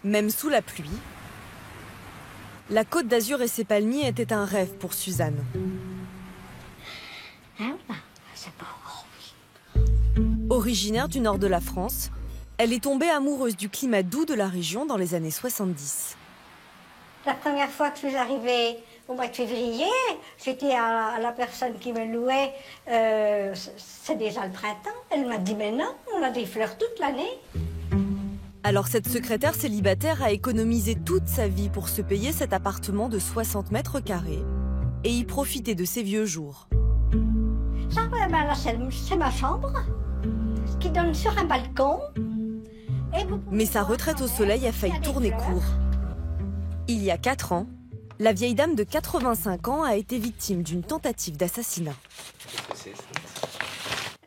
Même sous la pluie, la Côte d'Azur et ses palmiers étaient un rêve pour Suzanne. Originaire du nord de la France, elle est tombée amoureuse du climat doux de la région dans les années 70. La première fois que je suis arrivée au mois de février, j'étais à la personne qui me louait, c'est déjà le printemps. Elle m'a dit, mais non, on a des fleurs toute l'année. Alors cette secrétaire célibataire a économisé toute sa vie pour se payer cet appartement de 60 mètres carrés et y profiter de ses vieux jours. Ça, ben là, c'est ma chambre qui donne sur un balcon. Mais sa retraite au soleil a failli tourner court. Il y a 4 ans, la vieille dame de 85 ans a été victime d'une tentative d'assassinat.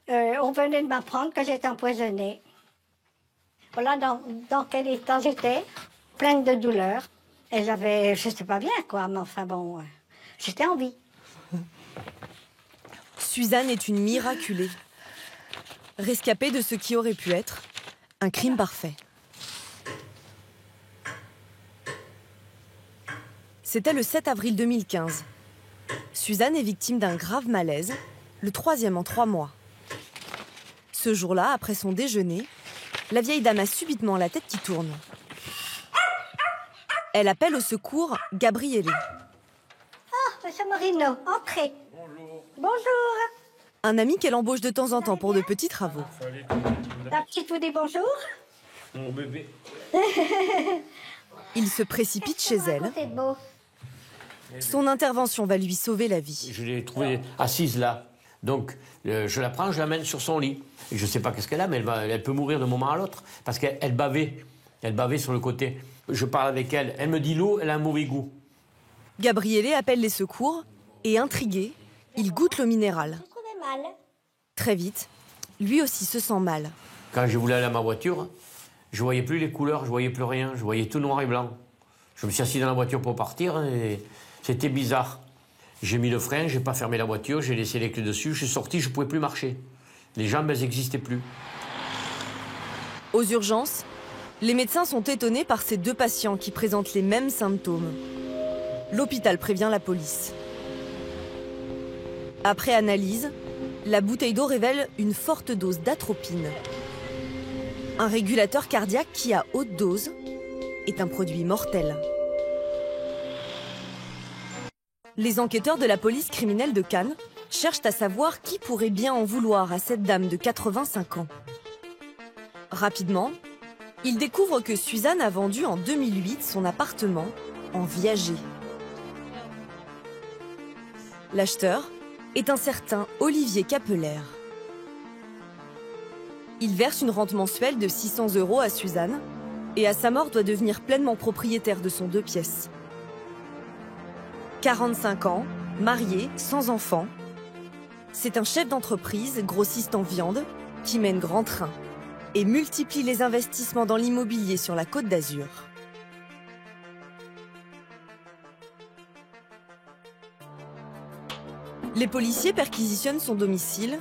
On venait de m'apprendre que j'étais empoisonnée. Voilà dans quel état j'étais, pleine de douleur. Et j'avais, je sais pas bien quoi, mais enfin bon, j'étais en vie. Suzanne est une miraculée. Rescapée de ce qui aurait pu être un crime parfait. C'était le 7 avril 2015. Suzanne est victime d'un grave malaise, le 3e en 3 mois. Ce jour-là, après son déjeuner, la vieille dame a subitement la tête qui tourne. Elle appelle au secours Gabriele. Ah, monsieur Morino, entrez. Bonjour. Bonjour. Un ami qu'elle embauche de temps en temps pour de petits travaux. La petite vous dit bonjour. Mon bébé. Il se précipite chez elle. C'est beau. Son intervention va lui sauver la vie. Je l'ai trouvée assise là. Donc, je la prends, je l'amène sur son lit. Et je ne sais pas qu'est-ce qu'elle a, mais elle peut mourir d'un moment à l'autre. Parce qu'elle bavait. Elle bavait sur le côté. Je parle avec elle. Elle me dit l'eau, elle a un mauvais goût. Gabriele appelle les secours et, intrigué, il goûte l'eau minérale. Je trouvais mal. Très vite, lui aussi se sent mal. Quand je voulais aller à ma voiture, je ne voyais plus les couleurs, je ne voyais plus rien. Je voyais tout noir et blanc. Je me suis assis dans la voiture pour partir et c'était bizarre. J'ai mis le frein, je n'ai pas fermé la voiture, j'ai laissé les clés dessus, je suis sorti, je ne pouvais plus marcher. Les jambes, elles n'existaient plus. Aux urgences, les médecins sont étonnés par ces 2 patients qui présentent les mêmes symptômes. L'hôpital prévient la police. Après analyse, la bouteille d'eau révèle une forte dose d'atropine. Un régulateur cardiaque qui, à haute dose, est un produit mortel. Les enquêteurs de la police criminelle de Cannes cherchent à savoir qui pourrait bien en vouloir à cette dame de 85 ans. Rapidement, ils découvrent que Suzanne a vendu en 2008 son appartement en viager. L'acheteur est un certain Olivier Capeller. Il verse une rente mensuelle de 600 € à Suzanne et à sa mort doit devenir pleinement propriétaire de son 2 pièces. 45 ans, marié, sans enfant. C'est un chef d'entreprise, grossiste en viande, qui mène grand train et multiplie les investissements dans l'immobilier sur la Côte d'Azur. Les policiers perquisitionnent son domicile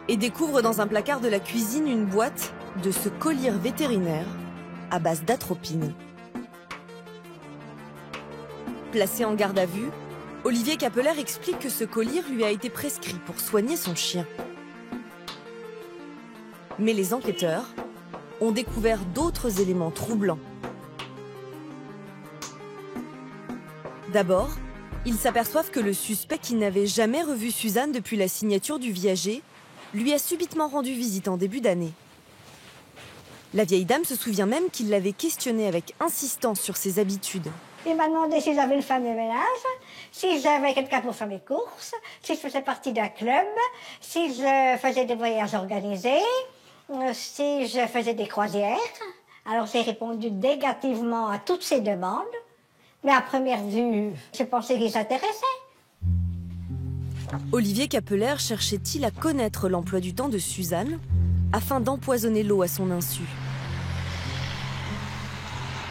et découvrent dans un placard de la cuisine une boîte de ce collier vétérinaire à base d'atropine. Placé en garde à vue, Olivier Capeller explique que ce collier lui a été prescrit pour soigner son chien. Mais les enquêteurs ont découvert d'autres éléments troublants. D'abord, ils s'aperçoivent que le suspect qui n'avait jamais revu Suzanne depuis la signature du viager lui a subitement rendu visite en début d'année. La vieille dame se souvient même qu'il l'avait questionnée avec insistance sur ses habitudes. Il m'a demandé si j'avais une femme de ménage, si j'avais quelqu'un pour faire mes courses, si je faisais partie d'un club, si je faisais des voyages organisés, si je faisais des croisières. Alors j'ai répondu négativement à toutes ces demandes, mais à première vue, je pensais qu'ils s'intéressaient. Olivier Capeller cherchait-il à connaître l'emploi du temps de Suzanne afin d'empoisonner l'eau à son insu?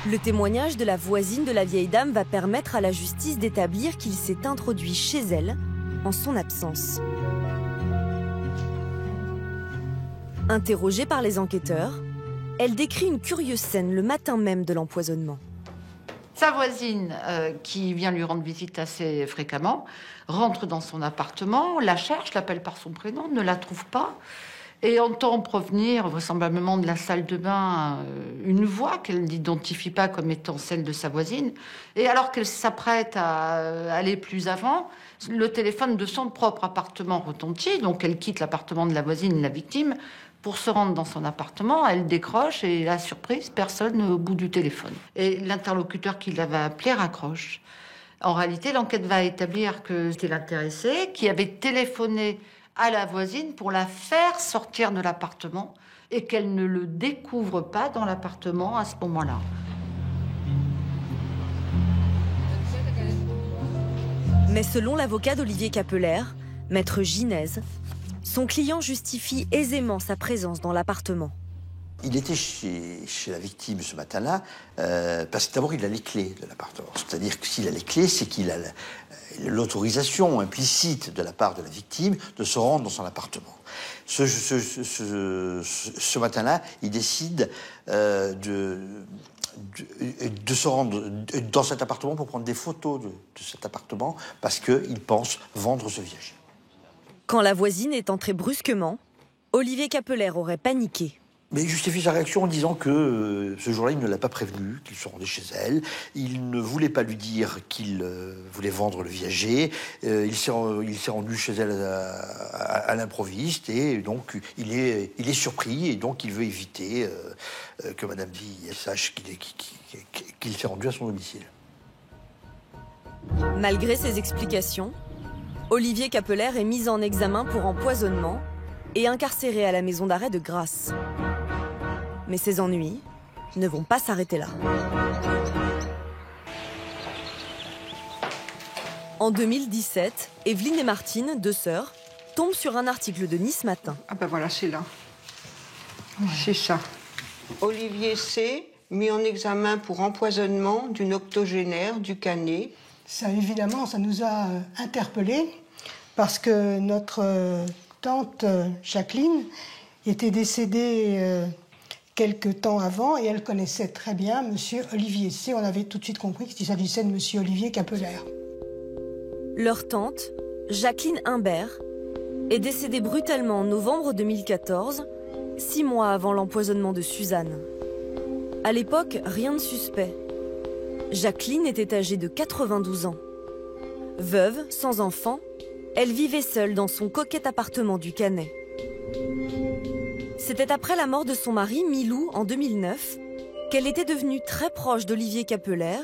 Le témoignage de la voisine de la vieille dame va permettre à la justice d'établir qu'il s'est introduit chez elle en son absence. Interrogé par les enquêteurs, Elle décrit une curieuse scène le matin même de l'empoisonnement. Sa voisine, qui vient lui rendre visite assez fréquemment, rentre dans son appartement, la cherche, l'appelle par son prénom, ne la trouve pas, et entend provenir, vraisemblablement de la salle de bain, une voix qu'elle n'identifie pas comme étant celle de sa voisine. Et alors qu'elle s'apprête à aller plus avant, le téléphone de son propre appartement retentit, donc elle quitte l'appartement de la voisine, la victime, pour se rendre dans son appartement. Elle décroche et, la surprise, personne au bout du téléphone. Et l'interlocuteur qui l'avait appelé raccroche. En réalité, l'enquête va établir que c'était l'intéressé qui avait téléphoné à la voisine pour la faire sortir de l'appartement et qu'elle ne le découvre pas dans l'appartement à ce moment-là. Mais selon l'avocat d'Olivier Capeller, maître Ginez, son client justifie aisément sa présence dans l'appartement. Il était chez la victime ce matin-là parce que d'abord il a les clés de l'appartement. C'est-à-dire que s'il a les clés, c'est qu'il a l'autorisation implicite de la part de la victime de se rendre dans son appartement. Ce matin-là, il décide de se rendre dans cet appartement pour prendre des photos de cet appartement parce qu'il pense vendre ce viager. Quand la voisine est entrée brusquement, Olivier Capeller aurait paniqué. Mais il justifie sa réaction en disant que ce jour-là, il ne l'a pas prévenue, qu'il se rendait chez elle. Il ne voulait pas lui dire qu'il voulait vendre le viager. Il s'est rendu chez elle à l'improviste et donc il est surpris et donc il veut éviter que Madame Ville sache qu'il s'est rendu à son domicile. Malgré ces explications, Olivier Capeller est mis en examen pour empoisonnement et incarcéré à la maison d'arrêt de Grasse. Mais ses ennuis ne vont pas s'arrêter là. En 2017, Evelyne et Martine, deux sœurs, tombent sur un article de Nice Matin. Ah ben voilà, c'est là. Ouais. C'est ça. Olivier C., mis en examen pour empoisonnement d'une octogénaire du Canet. Ça, évidemment, ça nous a interpellés parce que notre tante Jacqueline était décédée quelque temps avant et elle connaissait très bien monsieur Olivier C. On avait tout de suite compris qu'il s'agissait de monsieur Olivier Capeller. Leur tante, Jacqueline Imbert, est décédée brutalement en novembre 2014, 6 mois avant l'empoisonnement de Suzanne. À l'époque, rien de suspect. Jacqueline était âgée de 92 ans. Veuve, sans enfant, elle vivait seule dans son coquet appartement du Canet. C'était après la mort de son mari, Milou, en 2009, qu'elle était devenue très proche d'Olivier Capeller,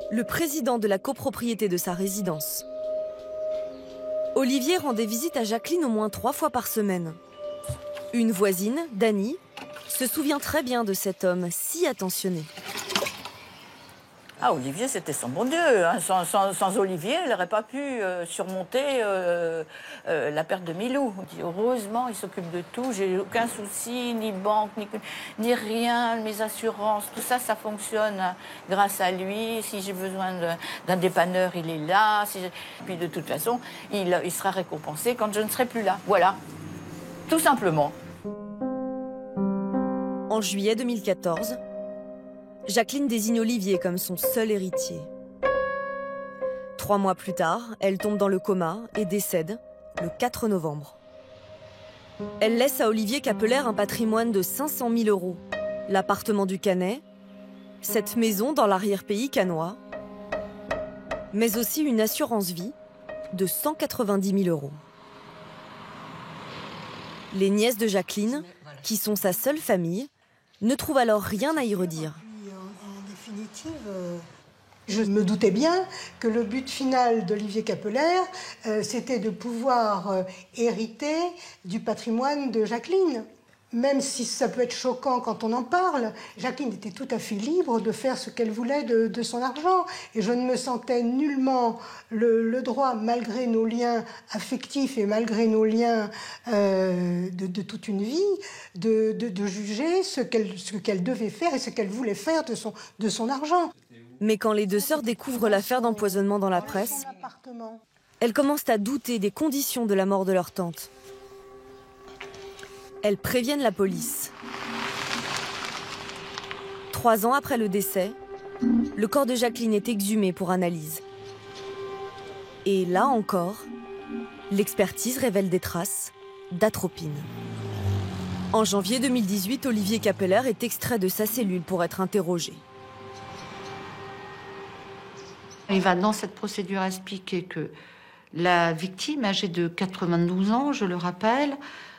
le président de la copropriété de sa résidence. Olivier rendait visite à Jacqueline au moins 3 fois par semaine. Une voisine, Dany, se souvient très bien de cet homme si attentionné. Ah, Olivier, c'était son bon Dieu. Hein. Sans Olivier, elle n'aurait pas pu surmonter la perte de Milou. Heureusement, il s'occupe de tout. J'ai aucun souci, ni banque, ni rien, mes assurances. Tout ça, ça fonctionne grâce à lui. Si j'ai besoin d'un dépanneur, il est là. Puis de toute façon, il sera récompensé quand je ne serai plus là. Voilà, tout simplement. En juillet 2014, Jacqueline désigne Olivier comme son seul héritier. 3 mois plus tard, elle tombe dans le coma et décède le 4 novembre. Elle laisse à Olivier Capeller un patrimoine de 500 000 €, l'appartement du Canet, cette maison dans l'arrière-pays cannois, mais aussi une assurance vie de 190 000 €. Les nièces de Jacqueline, qui sont sa seule famille, ne trouvent alors rien à y redire. En définitive, je me doutais bien que le but final d'Olivier Capeller, c'était de pouvoir hériter du patrimoine de Jacqueline. Même si ça peut être choquant quand on en parle, Jacqueline était tout à fait libre de faire ce qu'elle voulait de son argent. Et je ne me sentais nullement le droit, malgré nos liens affectifs et malgré nos liens de toute une vie, de juger ce qu'elle devait faire et ce qu'elle voulait faire de son argent. Mais quand les deux sœurs découvrent l'affaire d'empoisonnement dans la presse, elles commencent à douter des conditions de la mort de leur tante. Elles préviennent la police. 3 ans après le décès, le corps de Jacqueline est exhumé pour analyse. Et là encore, l'expertise révèle des traces d'atropine. En janvier 2018, Olivier Capeller est extrait de sa cellule pour être interrogé. Il va dans cette procédure expliquer que la victime, âgée de 92 ans, je le rappelle,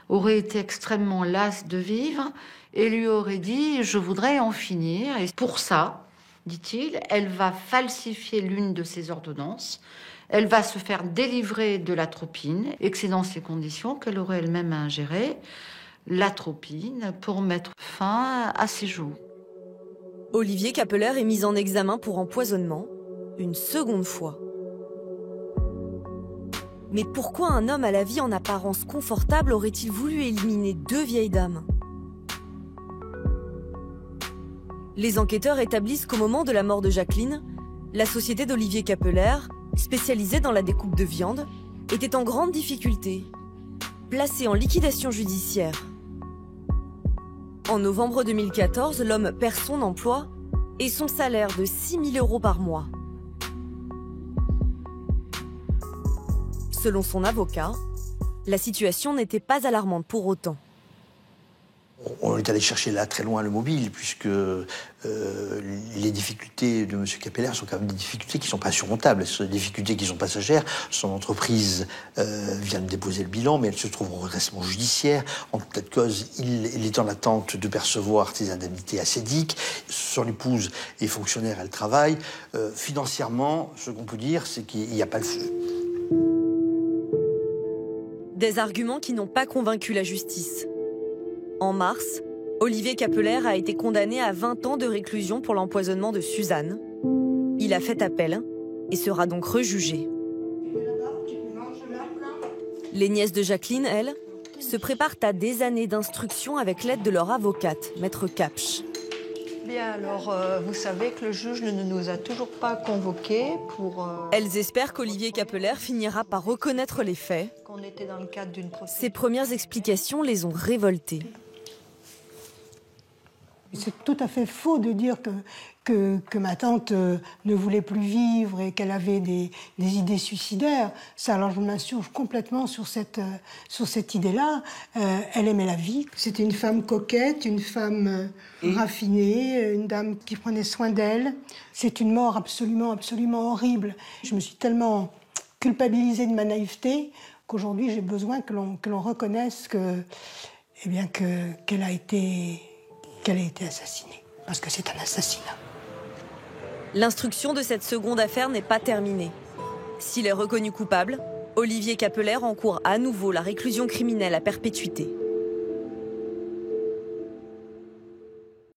aurait été extrêmement lasse de vivre et lui aurait dit « je voudrais en finir ». Et pour ça, dit-il, elle va falsifier l'une de ses ordonnances, elle va se faire délivrer de l'atropine et que c'est dans ces conditions qu'elle aurait elle-même ingéré l'atropine pour mettre fin à ses jours. Olivier Capeller est mis en examen pour empoisonnement une seconde fois. Mais pourquoi un homme à la vie en apparence confortable aurait-il voulu éliminer 2 vieilles dames? Les enquêteurs établissent qu'au moment de la mort de Jacqueline, la société d'Olivier Capeller, spécialisée dans la découpe de viande, était en grande difficulté, placée en liquidation judiciaire. En novembre 2014, l'homme perd son emploi et son salaire de 6 000 € par mois. Selon son avocat, la situation n'était pas alarmante pour autant. On est allé chercher là très loin le mobile, puisque les difficultés de M. Capeller sont quand même des difficultés qui ne sont pas surmontables. Ce sont des difficultés qui sont passagères. Son entreprise vient de déposer le bilan, mais elle se trouve en redressement judiciaire. En tout cas de cause, il est en attente de percevoir ses indemnités assédiques. Son épouse est fonctionnaire, elle travaille. Financièrement, ce qu'on peut dire, c'est qu'il n'y a pas le feu. Des arguments qui n'ont pas convaincu la justice. En mars, Olivier Capeller a été condamné à 20 ans de réclusion pour l'empoisonnement de Suzanne. Il a fait appel et sera donc rejugé. Les nièces de Jacqueline, elles, se préparent à des années d'instruction avec l'aide de leur avocate, Maître Kapsch. Bien, alors, vous savez que le juge ne nous a toujours pas convoqués pour... Elles espèrent qu'Olivier Capeller finira par reconnaître les faits. Qu'on était dans le cadre d'une procédure. Ses premières explications les ont révoltées. C'est tout à fait faux de dire que ma tante ne voulait plus vivre et qu'elle avait des idées suicidaires. Ça, alors je m'insurge complètement sur cette idée-là. Elle aimait la vie. C'était une femme coquette, une femme raffinée, une dame qui prenait soin d'elle. C'est une mort absolument, absolument horrible. Je me suis tellement culpabilisée de ma naïveté qu'aujourd'hui j'ai besoin que l'on reconnaisse qu'elle a été assassinée, parce que c'est un assassinat. L'instruction de cette seconde affaire n'est pas terminée. S'il est reconnu coupable, Olivier Capeller encourt à nouveau la réclusion criminelle à perpétuité.